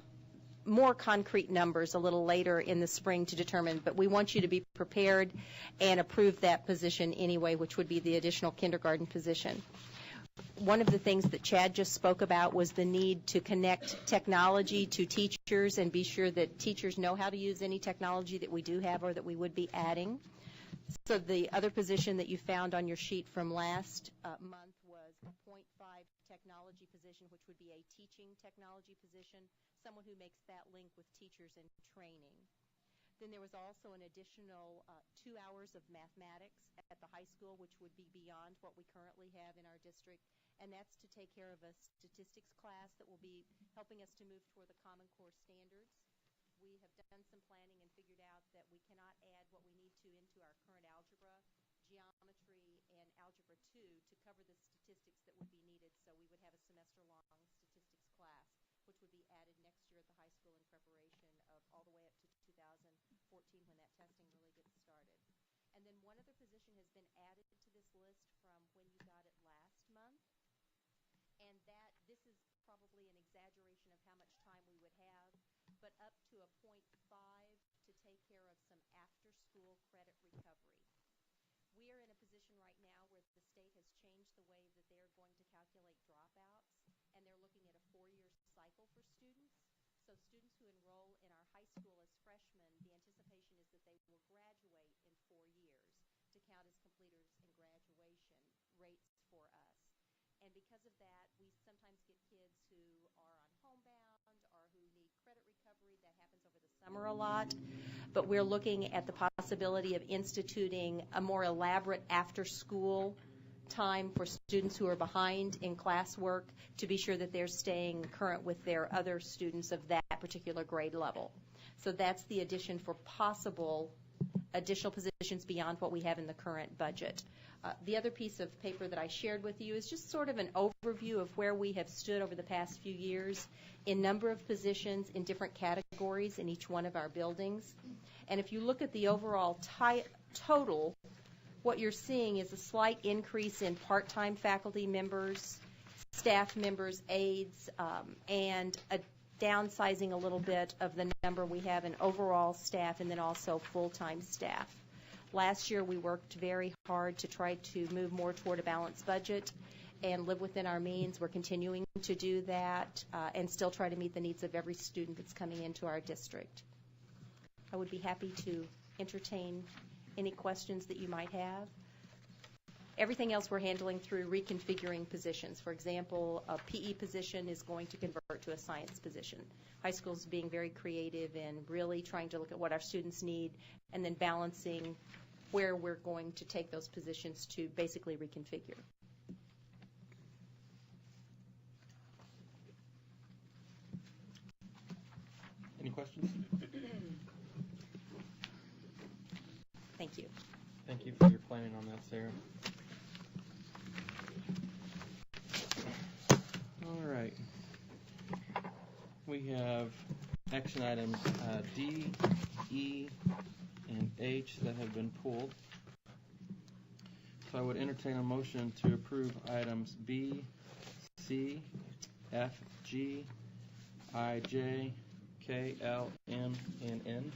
more concrete numbers a little later in the spring to determine, but we want you to be prepared and approve that position anyway, which would be the additional kindergarten position. One of the things that Chad just spoke about was the need to connect technology to teachers and be sure that teachers know how to use any technology that we do have or that we would be adding. So the other position that you found on your sheet from last month was a .5 technology position, which would be a teaching technology position, someone who makes that link with teachers and training. Then there was also an additional 2 hours of mathematics at the high school, which would be beyond what we currently have in our district, and that's to take care of a statistics class that will be helping us to move toward the Common Core standards. We have done some planning and figured out that we cannot add what we need to into our current algebra, geometry, and algebra 2 to cover the statistics that would be needed, so we would have a semester-long statistics class, which would be added next year at the high school in preparation of all the way up to 2014 when that testing really gets started. And then one other position has been added to this list from when you got it last month, and this is probably an exaggeration of how much time we would have, but up to a .5 to take care of some after-school credit recovery. We are in a position right now where the state has changed the way that they're going to calculate dropouts, and they're looking at a 4-year cycle for students. So students who enroll in our high school as freshmen, the anticipation is that they will graduate in 4 years to count as completers in graduation rates for us. And because of that, we sometimes get kids who are on homebound or who need credit recovery. That happens over the summer a lot. But we're looking at the possibility of instituting a more elaborate after-school time for students who are behind in classwork to be sure that they're staying current with their other students of that particular grade level. So that's the addition for possible additional positions beyond what we have in the current budget. The other piece of paper that I shared with you is just sort of an overview of where we have stood over the past few years in number of positions in different categories in each one of our buildings. And if you look at the overall total, what you're seeing is a slight increase in part-time faculty members, staff members, aides, and a downsizing a little bit of the number we have in overall staff and then also full-time staff. Last year we worked very hard to try to move more toward a balanced budget and live within our means. We're continuing to do that and still try to meet the needs of every student that's coming into our district. I would be happy to entertain any questions that you might have. Everything else we're handling through reconfiguring positions. For example, a PE position is going to convert to a science position. High school's being very creative and really trying to look at what our students need and then balancing where we're going to take those positions to basically reconfigure. Any questions? Thank you. Thank you for your planning on that, Sarah. All right. We have action items D, E, and H that have been pulled. So I would entertain a motion to approve items B, C, F, G, I, J, K, L, M, and N.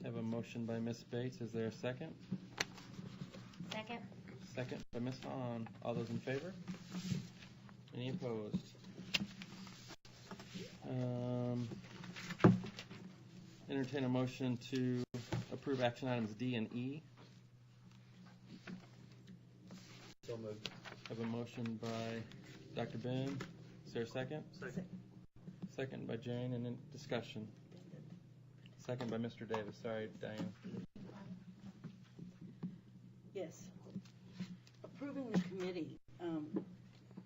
Have a motion by Ms. Bates. Is there a second? Second. Second by Ms. Hahn. All those in favor? Any opposed? Entertain a motion to approve action items D and E. So moved. Have a motion by Dr. Ben. Is there a second? Second. Second by Jane, and then discussion. Second by Mr. Davis. Sorry, Diane. Yes. Approving the committee,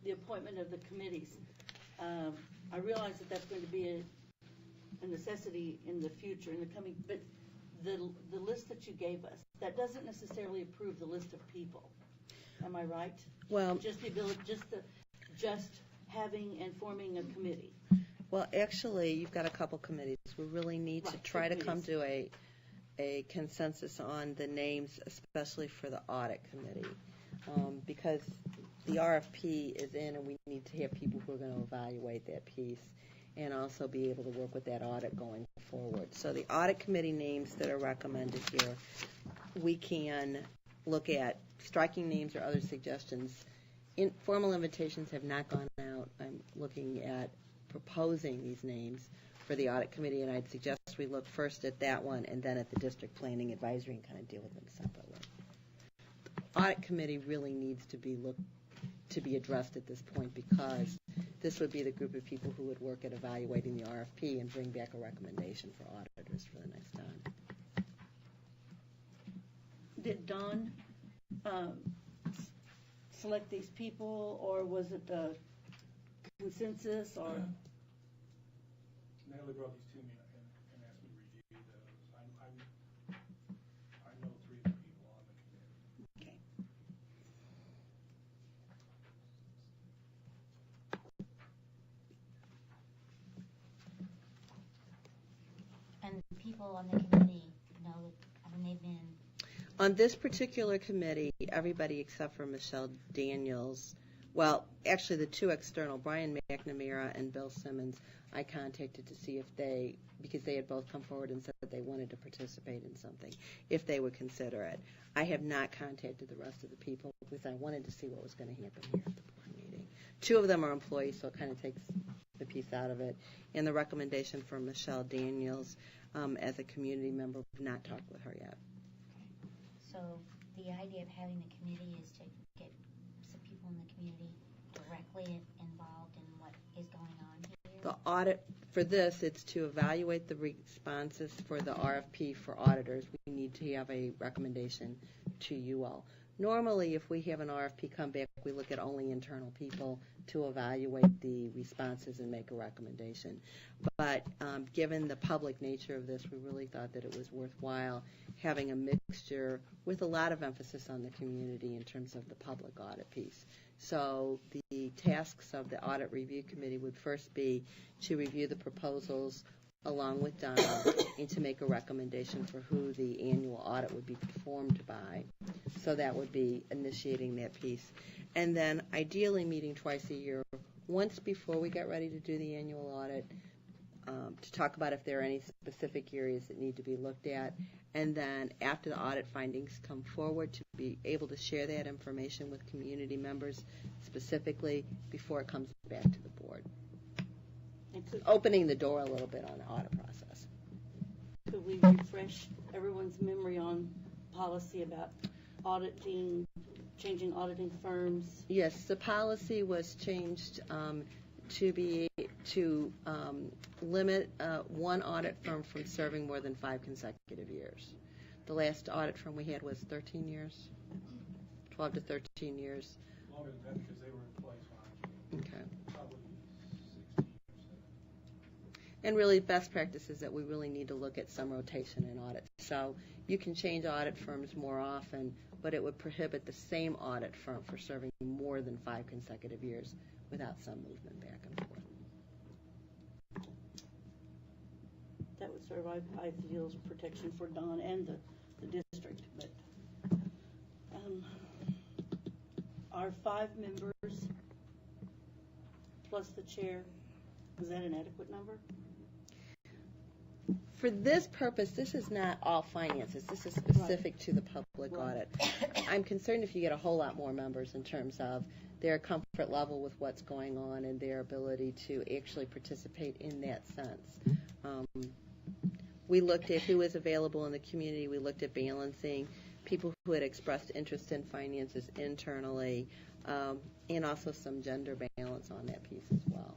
the appointment of the committees. I realize that that's going to be a necessity in the future, in the coming, but the list that you gave us, that doesn't necessarily approve the list of people. Am I right? Well, just the ability, just having and forming a committee. Well, actually, you've got a couple committees. We really need to try to come to a consensus on the names, especially for the audit committee, because the RFP is in, and we need to have people who are going to evaluate that piece and also be able to work with that audit going forward. So the audit committee names that are recommended here, we can look at striking names or other suggestions. Formal invitations have not gone out. I'm looking at proposing these names for the audit committee, and I'd suggest we look first at that one and then at the district planning advisory and kind of deal with them separately. The audit committee really needs to be addressed at this point, because this would be the group of people who would work at evaluating the RFP and bring back a recommendation for auditors for the next time. Did Don select these people, or was it a consensus, or? Natalie brought these to me and asked me to review those. I know three of the people on the committee. Okay. And the people on the committee know that, they've been... On this particular committee, everybody except for Michelle Daniels, well, actually the two external, Brian McNamara and Bill Simmons, I contacted to see if because they had both come forward and said that they wanted to participate in something, if they would consider it. I have not contacted the rest of the people because I wanted to see what was going to happen here at the board meeting. Two of them are employees, so it kind of takes the piece out of it. And the recommendation for Michelle Daniels as a community member, we've not talked with her yet. So the idea of having the committee is to get some people in the community directly involved in what is going on here? The audit, for this, it's to evaluate the responses for the RFP for auditors. We need to have a recommendation to you all. Normally, if we have an RFP come back, we look at only internal people to evaluate the responses and make a recommendation. But given the public nature of this, we really thought that it was worthwhile having a mixture with a lot of emphasis on the community in terms of the public audit piece. So the tasks of the Audit Review Committee would first be to review the proposals along with Don and to make a recommendation for who the annual audit would be performed by. So that would be initiating that piece. And then ideally meeting twice a year, once before we get ready to do the annual audit, to talk about if there are any specific areas that need to be looked at, and then after the audit findings come forward, to be able to share that information with community members specifically before it comes back to the board. Opening the door a little bit on the audit process. Could we refresh everyone's memory on policy about auditing, changing auditing firms? Yes, the policy was changed to limit one audit firm from serving more than 5 consecutive years. The last audit firm we had was 13 years, 12 to 13 years. Longer than that because they were in place when I came. Okay. Probably 16 or 17. And really, best practice is that we really need to look at some rotation in audits. So you can change audit firms more often, but it would prohibit the same audit firm for serving more than 5 consecutive years without some movement back and forth. That would serve, I feel, as protection for Don and the district. But our 5 members plus the chair, is that an adequate number? For this purpose, this is not all finances. This is specific to the public audit. I'm concerned if you get a whole lot more members in terms of their comfort level with what's going on and their ability to actually participate in that sense. We looked at who is available in the community. We looked at balancing people who had expressed interest in finances internally, and also some gender balance on that piece as well.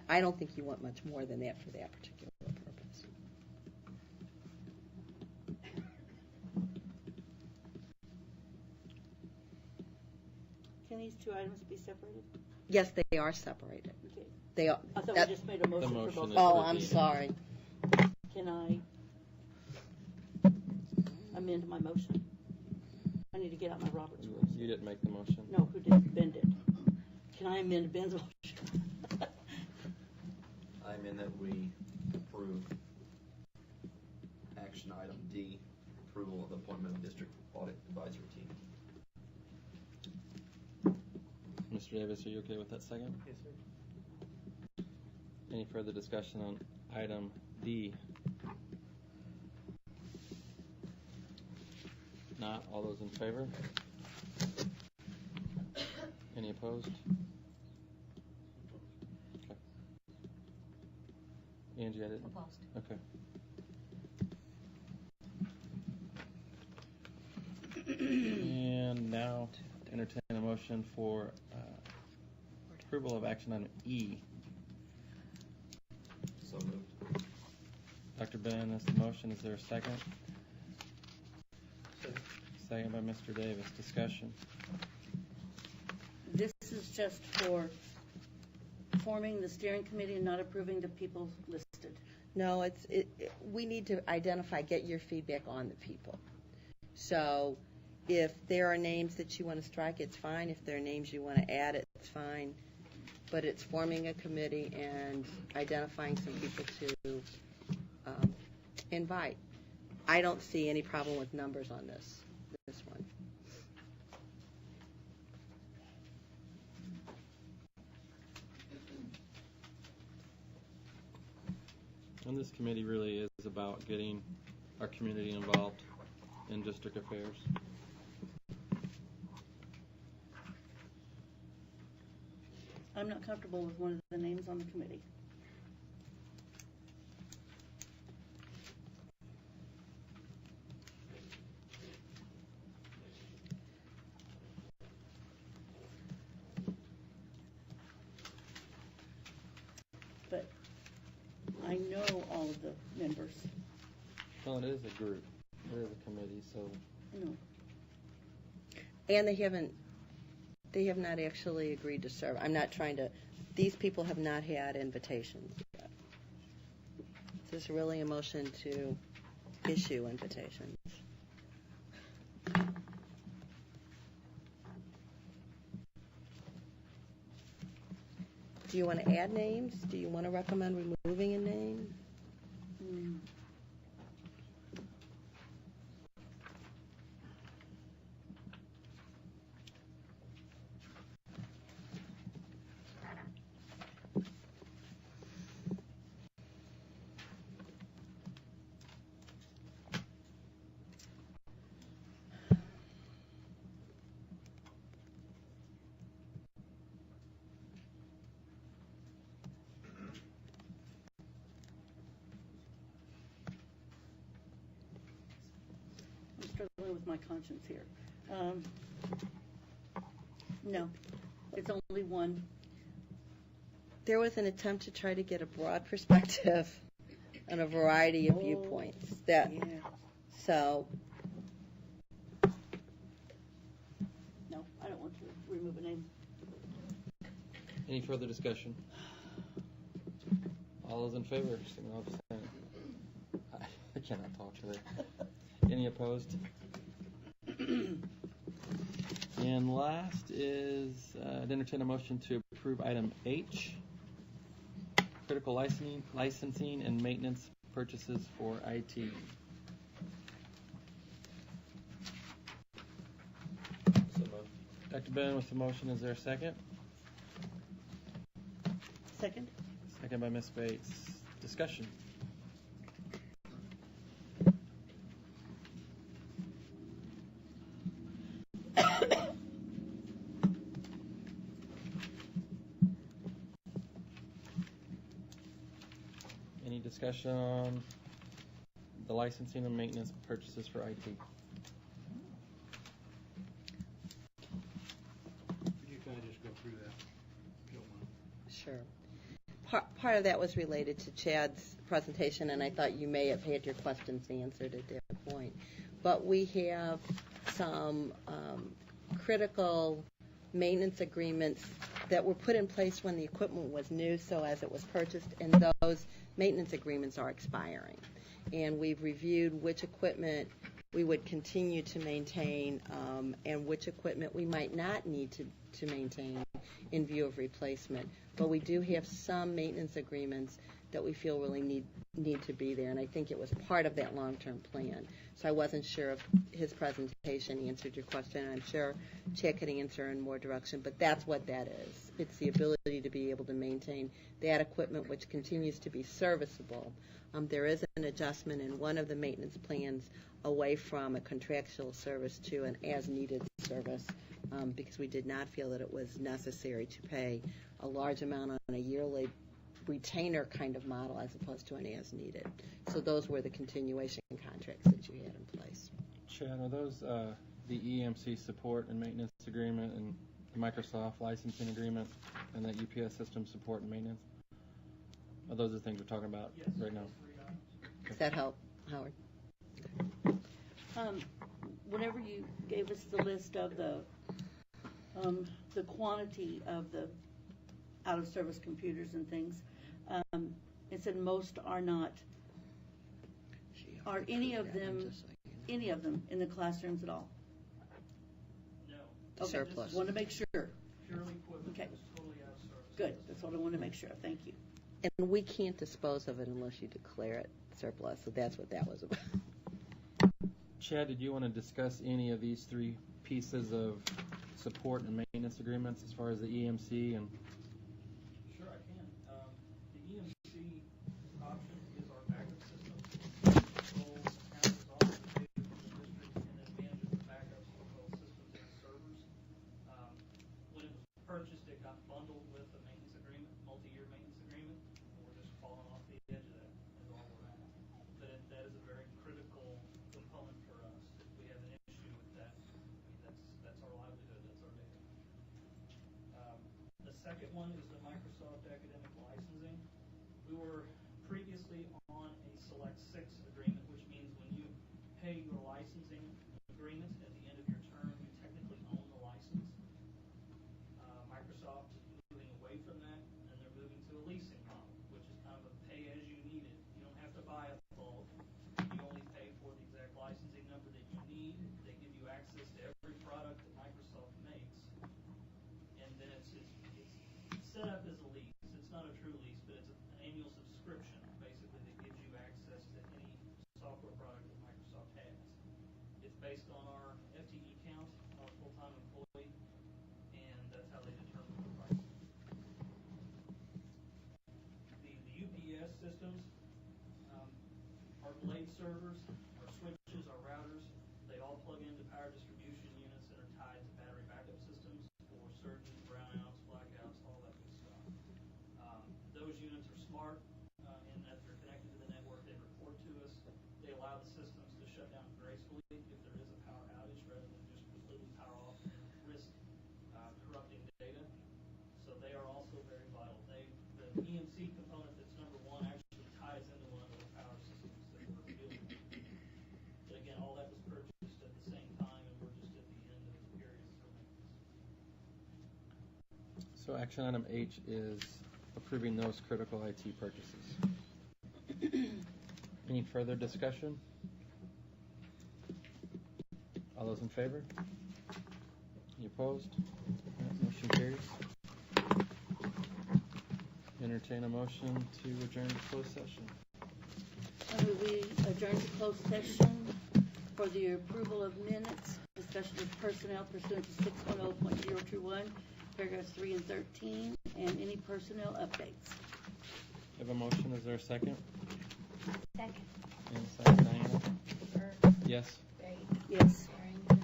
I don't think you want much more than that for that particular purpose. Can these 2 items be separated? Yes, they are separated. Okay. They are. I thought we just made a motion for both. Oh, I'm sorry. Can I amend my motion? I need to get out my Robert's rules. You didn't make the motion. No, who did? Ben did. Can I amend Ben's motion? I amend that we approve action item D, approval of the appointment of district audit advisory team. Mr. Davis, are you okay with that second? Yes, sir. Any further discussion on item D? Not. All those in favor? Any opposed? Okay. Angie, I didn't. Opposed. Okay. And now to entertain a motion for approval of action item E. So moved. Dr. Ben, that's the motion. Is there a second? Second by Mr. Davis. Discussion. This is just for forming the steering committee and not approving the people listed. No, we need to identify, get your feedback on the people. So if there are names that you want to strike, it's fine. If there are names you want to add, it's fine. But it's forming a committee and identifying some people to invite. I don't see any problem with numbers on this one. And this committee really is about getting our community involved in district affairs. I'm not comfortable with one of the names on the committee. But I know all of the members. Well, it is a group. It is a committee, so. No. And they have not actually agreed to serve. I'm not trying to, these people have not had invitations yet. This is really a motion to issue invitations. Do you want to add names? Do you want to recommend removing a name? I'm struggling with my conscience here. No, it's only one. There was an attempt to try to get a broad perspective on a variety of viewpoints. So. No, I don't want to remove a name. Any further discussion? All those in favor, signal of saying. I cannot talk today. Any opposed? And last is I'd entertain a motion to approve item H, critical licensing and maintenance purchases for IT. Dr. Ben with the motion. Is there a second? Second. Second by Ms. Bates. Discussion. Any discussion on the licensing and maintenance purchases for IT? Could you kind of just go through that, if you don't mind? Sure. Part of that was related to Chad's presentation, and I thought you may have had your questions answered at that point. But we have some critical maintenance agreements that were put in place when the equipment was new, so as it was purchased, and those maintenance agreements are expiring. And we've reviewed which equipment we would continue to maintain and which equipment we might not need to maintain in view of replacement. But we do have some maintenance agreements that we feel really need to be there, and I think it was part of that long-term plan. So I wasn't sure if his presentation answered your question. I'm sure Chad could answer in more direction, but that's what that is. It's the ability to be able to maintain that equipment which continues to be serviceable. There is an adjustment in one of the maintenance plans away from a contractual service to an as-needed service because we did not feel that it was necessary to pay a large amount on a yearly retainer kind of model as opposed to an as-needed. So those were the continuation contracts that you had in place. Chad, are those the EMC support and maintenance agreement and the Microsoft licensing agreement and that UPS system support and maintenance? Are those the things we're talking about right now? Does that help, Howard? Whenever you gave us the list of the quantity of the out-of-service computers and things, it said most are not. Are any of them in the classrooms at all? No. Okay, Surplus. just want to make sure. Purely equipment Okay. that was totally out of service. Good. That's what I want to make sure of. Thank you. And we can't dispose of it unless you declare it surplus, so that's what that was about. Chad, did you want to discuss any of these three pieces of support and maintenance agreements as far as the EMC and? Sure, I can. The EMC option is our backup system. Controls, handles all of the data from the district, and then manages the backups for both systems and servers. When it was purchased, it got bundled with a maintenance agreement, multi-year maintenance agreement. We're just falling off the edge of that is all we're at. But that is a very critical component for us. If we have an issue with that, that's our livelihood, that's our data. The second one is the Microsoft academic licensing. We were previously on a Select 6 agreement, which means when you pay your licensing agreement at the end of your term, you technically own set up as a lease. It's not a true lease, but it's an annual subscription, basically, that gives you access to any software product that Microsoft has. It's based on our FTE count, our full-time employee, and that's how they determine the price. The UPS systems, our blade servers, our switches, our routers, they all plug into power distribution units that are tied to battery backup systems for surges, brownouts, blackouts, all that good stuff. Those units are smart in that they're connected to the network. They report to us. They allow the systems to shut down gracefully if there is a power outage rather than just completely power off and risk corrupting data. So they are also very vital. The EMC component that's number one actually ties into one of those power systems that we're building. But again, all that was purchased at the same time, and we're just at the end of the period for maintenance. So action item H is approving those critical IT purchases. Any further discussion? All those in favor? Any opposed? Motion carries. Entertain a motion to adjourn to closed session. We adjourn to closed session for the approval of minutes, discussion of personnel pursuant to 610.021, paragraphs 3 and 13, and any personnel updates. Have a motion. Is there a second? Second. And a second, Diana? Yes. Gray. Yes. Farrington.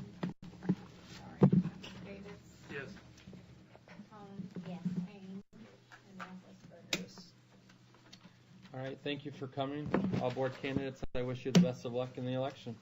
Sorry. Davis. Yes. Collins. Yes. Payne. And Roethlisberger. All right. Thank you for coming. All board candidates, I wish you the best of luck in the election.